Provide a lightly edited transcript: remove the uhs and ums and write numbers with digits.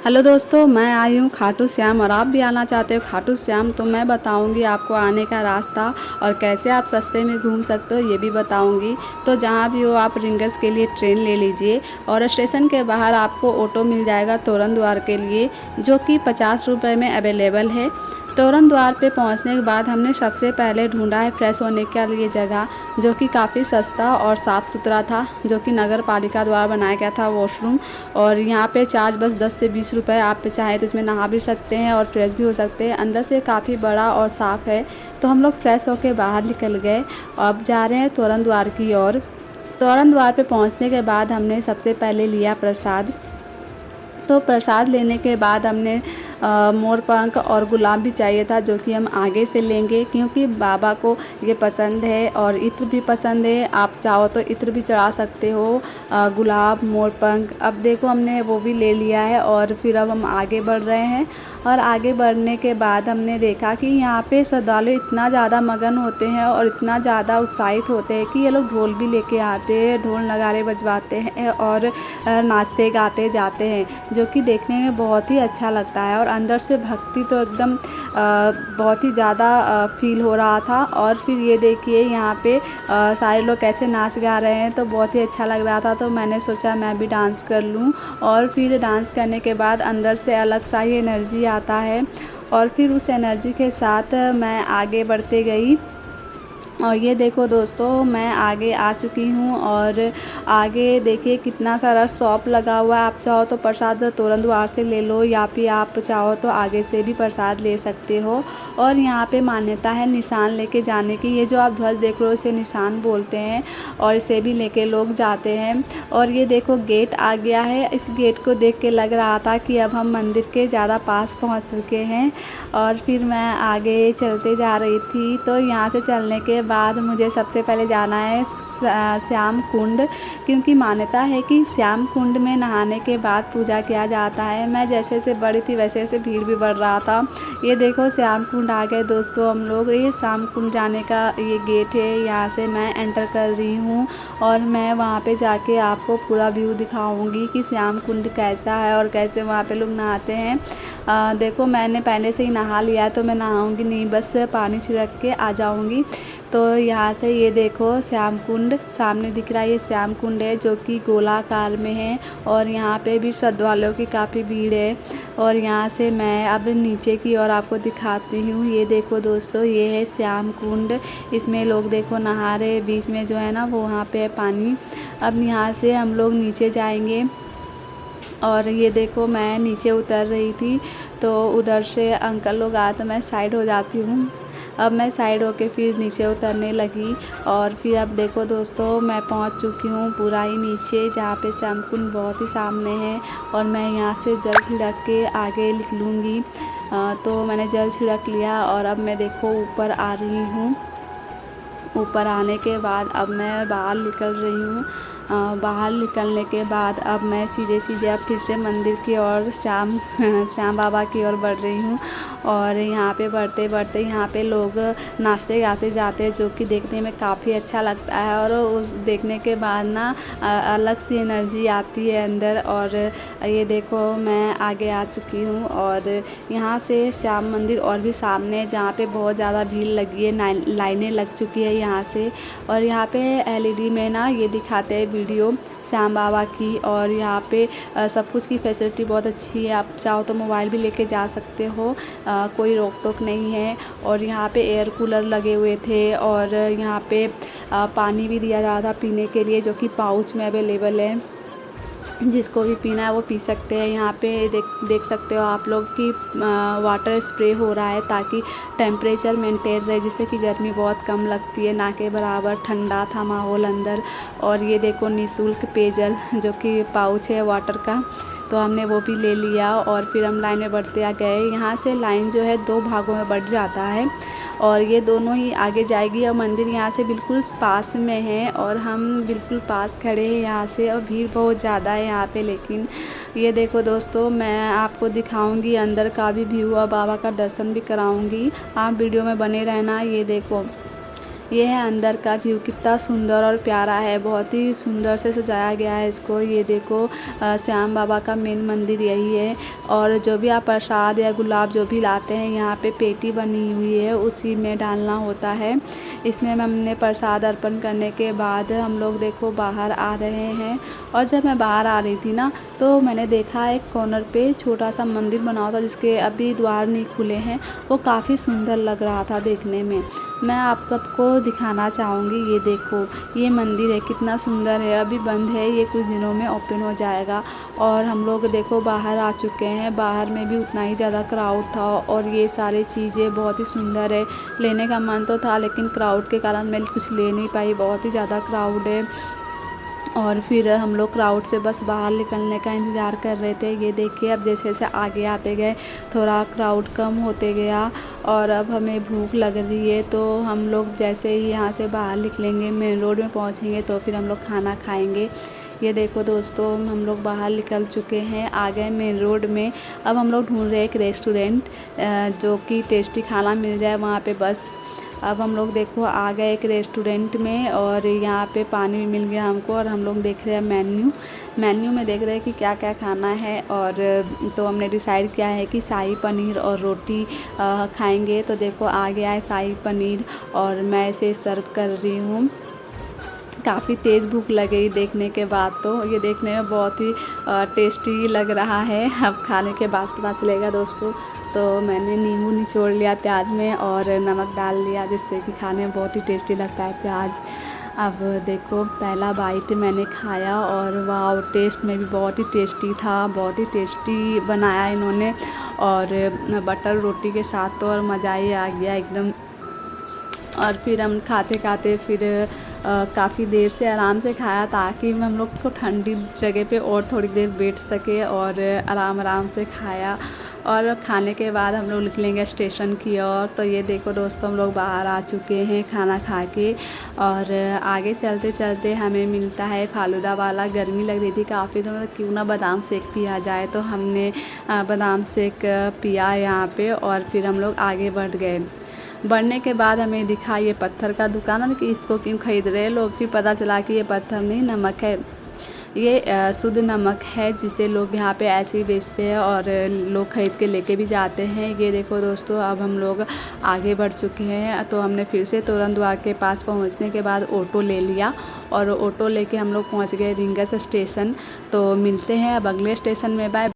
Hello दोस्तों, मैं आई हूँ खाटू श्याम और आप भी आना चाहते हो खाटू श्याम तो मैं बताऊँगी आपको आने का रास्ता और कैसे आप सस्ते में घूम सकते हो ये भी बताऊँगी। तो जहाँ भी हो आप रिंगस के लिए ट्रेन ले लीजिए और स्टेशन के बाहर आपको ऑटो मिल जाएगा तोरण द्वार के लिए, जो कि 50 रुपये में अवेलेबल है। तोरण द्वार पे पहुंचने के बाद हमने सबसे पहले ढूंढा है फ्रेश होने के लिए जगह, जो कि काफ़ी सस्ता और साफ़ सुथरा था, जो कि नगर पालिका द्वारा बनाया गया था वॉशरूम। और यहाँ पे चार्ज बस 10 से 20 रुपये, आप चाहें तो इसमें नहा भी सकते हैं और फ्रेश भी हो सकते हैं। अंदर से काफ़ी बड़ा और साफ़ है। तो हम लोग फ्रेश होकर बाहर निकल गए। अब जा रहे हैं तोरण द्वार की ओर। तोरण द्वार पे पहुँचने के बाद हमने सबसे पहले लिया प्रसाद। तो प्रसाद लेने के बाद हमने मोर पंख और गुलाब भी चाहिए था, जो कि हम आगे से लेंगे क्योंकि बाबा को ये पसंद है और इत्र भी पसंद है। आप चाहो तो इत्र भी चढ़ा सकते हो, गुलाब मोर पंख। अब देखो हमने वो भी ले लिया है और फिर अब हम आगे बढ़ रहे हैं। और आगे बढ़ने के बाद हमने देखा कि यहाँ पे श्रद्धालु इतना ज़्यादा मगन होते हैं और इतना ज़्यादा उत्साहित होते हैं कि ये लोग ढोल भी लेके आते हैं, ढोल नगाड़े बजवाते हैं और नाचते गाते जाते हैं, जो कि देखने में बहुत ही अच्छा लगता है। और अंदर से भक्ति तो एकदम बहुत ही ज़्यादा फील हो रहा था। और फिर ये देखिए यहाँ पे सारे लोग कैसे नाच गा रहे हैं, तो बहुत ही अच्छा लग रहा था। तो मैंने सोचा मैं भी डांस कर लूँ। और फिर डांस करने के बाद अंदर से अलग सा ही एनर्जी आता है और फिर उस एनर्जी के साथ मैं आगे बढ़ते गई। और ये देखो दोस्तों, मैं आगे आ चुकी हूँ और आगे देखिए कितना सारा शॉप लगा हुआ है। आप चाहो तो प्रसाद तोरण द्वार से ले लो या फिर आप चाहो तो आगे से भी प्रसाद ले सकते हो। और यहाँ पे मान्यता है निशान लेके जाने की। ये जो आप ध्वज देख रहे हो इसे निशान बोलते हैं और इसे भी लेके लोग जाते हैं। और ये देखो गेट आ गया है। इस गेट को देख के लग रहा था कि अब हम मंदिर के ज़्यादा पास पहुँच चुके हैं। और फिर मैं आगे चलते जा रही थी। तो यहाँ से चलने के बाद मुझे सबसे पहले जाना है श्याम कुंड, क्योंकि मान्यता है कि श्याम कुंड में नहाने के बाद पूजा किया जाता है। मैं जैसे जैसे बड़ी थी वैसे वैसे भीड़ भी बढ़ रहा था। ये देखो श्याम कुंड आ गए दोस्तों हम लोग। ये श्याम कुंड जाने का ये गेट है, यहाँ से मैं एंटर कर रही हूँ और मैं वहाँ पे जाके आपको पूरा व्यू दिखाऊंगी कि श्याम कुंड कैसा है और कैसे वहाँ पे लोग नहाते हैं। देखो मैंने पहले से ही नहा लिया है तो मैं नहाऊंगी नहीं, बस पानी छिड़क के आ जाऊंगी। तो यहाँ से ये देखो श्याम कुंड सामने दिख रहा है। ये श्याम कुंड है जो कि गोलाकार में है और यहाँ पे भी श्रद्धालुओं की काफ़ी भीड़ है। और यहाँ से मैं अब नीचे की ओर आपको दिखाती हूँ। ये देखो दोस्तों, ये है श्याम कुंड। इसमें लोग देखो नहा रहे, बीच में जो है ना वो वहाँ पे है पानी। अब यहाँ से हम लोग नीचे जाएंगे और ये देखो मैं नीचे उतर रही थी तो उधर से अंकल लोग आए तो मैं साइड हो जाती हूँ। अब मैं साइड होके फिर नीचे उतरने लगी और फिर अब देखो दोस्तों मैं पहुँच चुकी हूँ पूरा ही नीचे, जहाँ पे श्याम कुंड बहुत ही सामने है। और मैं यहाँ से जल छिड़क के आगे निकलूँगी। तो मैंने जल छिड़क लिया और अब मैं देखो ऊपर आ रही हूँ। ऊपर आने के बाद अब मैं बाहर निकल रही हूँ। बाहर निकलने के बाद अब मैं सीधे सीधे अब फिर से मंदिर की ओर श्याम बाबा की ओर बढ़ रही हूँ। और यहाँ पे बढ़ते बढ़ते यहाँ पे लोग नाचते गाते जाते हैं, जो कि देखने में काफ़ी अच्छा लगता है। और उस देखने के बाद ना अलग सी एनर्जी आती है अंदर। और ये देखो मैं आगे आ चुकी हूँ और यहाँ से श्याम मंदिर और भी सामने है, जहाँ पे बहुत ज़्यादा भीड़ लगी है, लाइनें लग चुकी है यहाँ से। और यहाँ पे एलईडी में ना ये दिखाते हैं वीडियो श्याम बाबा की। और यहाँ पे सब कुछ की फैसिलिटी बहुत अच्छी है। आप चाहो तो मोबाइल भी लेके जा सकते हो, कोई रोक टोक नहीं है। और यहाँ पे एयर कूलर लगे हुए थे और यहाँ पे पानी भी दिया जा रहा था पीने के लिए, जो कि पाउच में अवेलेबल है। जिसको भी पीना है वो पी सकते हैं। यहाँ पे देख सकते हो आप लोग कि वाटर स्प्रे हो रहा है ताकि टेम्परेचर मेंटेन रहे, जिससे कि गर्मी बहुत कम लगती है, ना के बराबर ठंडा था माहौल अंदर। और ये देखो निःशुल्क पेयजल जो कि पाउच है वाटर का, तो हमने वो भी ले लिया। और फिर हम लाइन में बढ़ते आ गए। यहाँ से लाइन जो है 2 भागों में बढ़ जाता है और ये दोनों ही आगे जाएगी। और मंदिर यहाँ से बिल्कुल पास में है और हम बिल्कुल पास खड़े हैं यहाँ से। और भीड़ बहुत ज़्यादा है यहाँ पे, लेकिन ये देखो दोस्तों मैं आपको दिखाऊंगी अंदर का भी व्यू और बाबा का दर्शन भी कराऊंगी। आप वीडियो में बने रहना। ये देखो ये है अंदर का व्यू, कितना सुंदर और प्यारा है, बहुत ही सुंदर से सजाया गया है इसको। ये देखो श्याम बाबा का मेन मंदिर यही है। और जो भी आप प्रसाद या गुलाब जो भी लाते हैं, यहाँ पे पेटी बनी हुई है, उसी में डालना होता है। इसमें हमने प्रसाद अर्पण करने के बाद हम लोग देखो बाहर आ रहे हैं। और जब मैं बाहर आ रही थी ना, तो मैंने देखा एक कॉर्नर पे छोटा सा मंदिर बना हुआ था, जिसके अभी द्वार नहीं खुले हैं। वो काफ़ी सुंदर लग रहा था देखने में। मैं आप सबको दिखाना चाहूँगी। ये देखो, ये मंदिर है, कितना सुंदर है। अभी बंद है, ये कुछ दिनों में ओपन हो जाएगा। और हम लोग देखो बाहर आ चुके हैं। बाहर में भी उतना ही ज़्यादा क्राउड था, और ये सारी चीज़ें बहुत ही सुंदर है। लेने का मन तो था, लेकिन क्राउड के कारण मैं कुछ ले नहीं पाई, बहुत ही ज़्यादा क्राउड है। और फिर हम लोग क्राउड से बस बाहर निकलने का इंतज़ार कर रहे थे। ये देखिए, अब जैसे जैसे आगे आते गए थोड़ा क्राउड कम होते गया, और अब हमें भूख लग रही है। तो हम लोग जैसे ही यहाँ से बाहर निकलेंगे, मेन रोड में पहुँचेंगे, तो फिर हम लोग खाना खाएंगे। ये देखो दोस्तों, हम लोग बाहर निकल चुके हैं, आ गए मेन रोड में। अब हम लोग ढूंढ रहे हैं एक रेस्टोरेंट जो कि टेस्टी खाना मिल जाए वहाँ पे बस। अब हम लोग देखो आ गए एक रेस्टोरेंट में, और यहाँ पे पानी भी मिल गया हमको। और हम लोग देख रहे हैं मेन्यू में देख रहे हैं कि क्या क्या खाना है। और तो हमने डिसाइड किया है कि शाही पनीर और रोटी खाएंगे। तो देखो आ गया है शाही पनीर, और मैं इसे सर्व कर रही हूँ। काफ़ी तेज़ भूख लगी देखने के बाद। तो ये देखने में बहुत ही टेस्टी लग रहा है। अब खाने के बाद पता चलेगा दोस्तों। तो मैंने नींबू निचोड़ लिया प्याज में, और नमक डाल लिया, जिससे कि खाने में बहुत ही टेस्टी लगता है प्याज। अब देखो पहला बाइट मैंने खाया, और वाह, टेस्ट में भी बहुत ही टेस्टी था, बहुत ही टेस्टी बनाया इन्होंने। और बटर रोटी के साथ तो और मज़ा ही आ गया एकदम। और फिर हम खाते खाते फिर काफ़ी देर से आराम से खाया, ताकि हम लोग को ठंडी जगह पे और थोड़ी देर बैठ सके, और आराम से खाया। और खाने के बाद हम लोग निकलेंगे स्टेशन की ओर। तो ये देखो दोस्तों, हम लोग बाहर आ चुके हैं खाना खा के। और आगे चलते चलते हमें मिलता है फालूदा वाला। गर्मी लग रही थी काफ़ी, तो क्यों ना बादाम शेक पिया जाए। तो हमने बादाम शेक पिया यहाँ पे, और फिर हम लोग आगे बढ़ गए। बढ़ने के बाद हमें दिखा ये पत्थर का दुकान, और कि इसको क्यों खरीद रहे हैं लोग। फिर पता चला कि ये पत्थर नहीं, नमक है। ये शुद्ध नमक है, जिसे लोग यहाँ पे ऐसे ही बेचते हैं, और लोग खरीद के लेके भी जाते हैं। ये देखो दोस्तों, अब हम लोग आगे बढ़ चुके हैं। तो हमने फिर से तोरण द्वार के पास पहुँचने के बाद ऑटो ले लिया, और ऑटो लेके हम लोग पहुँच गए रिंगस स्टेशन। तो मिलते हैं अब अगले स्टेशन में। बाय।